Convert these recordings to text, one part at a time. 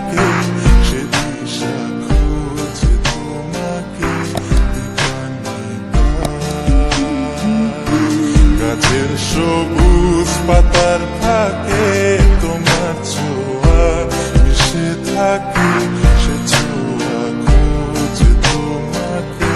থাকে সে দিশা খুঁজে তোমাকে গাছের সবুজ পাতার থাকে তোমার ছোঁয়া মিশে থাকে সে ছোঁয়া খুঁজে তোমাকে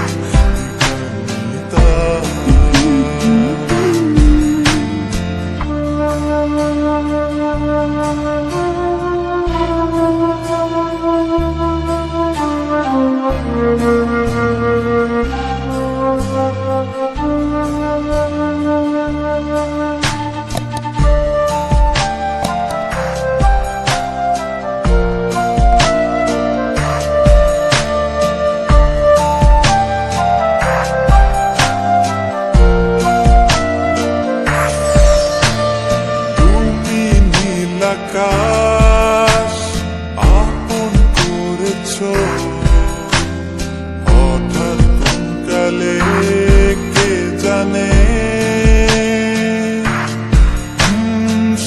আকাশ আপন করেছ হঠাৎ কোন কালে কে জানে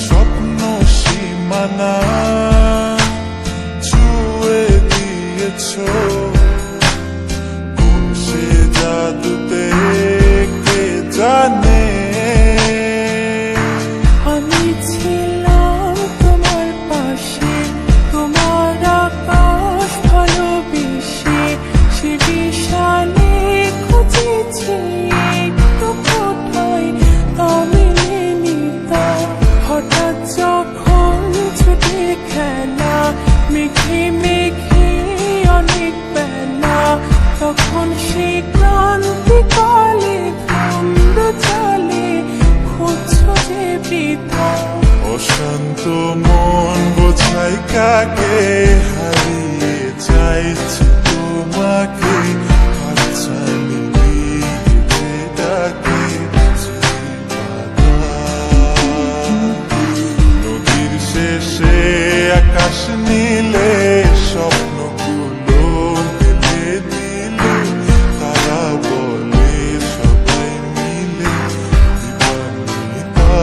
স্বপ্ন সীমানা ছুঁয়ে দিয়েছ কোন সে জাদুতে কে জানে তখন সে ক্লান্তি কালে ধন্দ চলে খুঁজছো যে বৃথা অশান্ত মন বোঝাই কাকে হারিয়ে চাইছি তোমাকে হাতছানি দিয়ে ডাকে নদীর শেষে আকাশ নীলে স্বপ্নগুলো দিলে দিলে তারা বলে সবাই মিলে দিবানিতা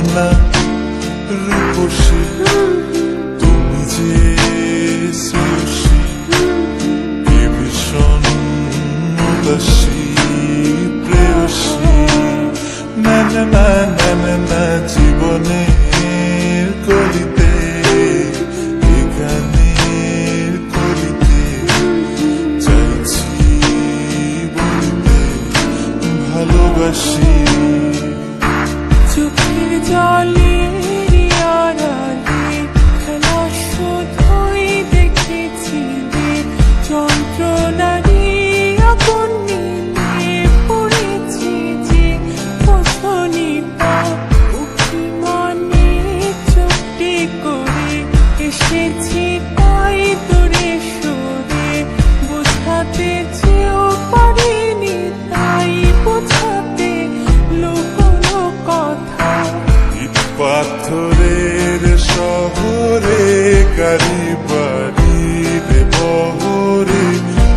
না রূপসী তুমি যে শ্রেয়সী এ ভীষণ উদাসী প্রেয়সী না না না না না না জীবনের কলিতে এখানের কলিতে চাইছি বলিতে ভালোবাসি চোখের জলের আড়ালে খেলা শুধুই দেখেছি যন্ত্রণারই আগুন নিয়ে পড়েছি যে ফসনিতা উঠি মনে চোখটি করে এসেছি তাই তোরে সরে বোঝাতে চেয়েও পারিনি তাই বোঝাতে লুকোনো কথা পাথরের শহরে গাড়ি বাড়ির বহরে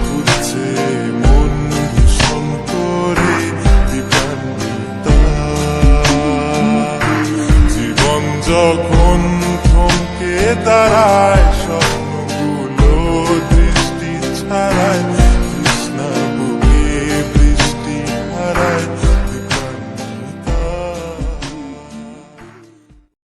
ঘুরছে মন ভীষণ করে দিবানিতা জীবন যখন থমকে দাঁড়ায়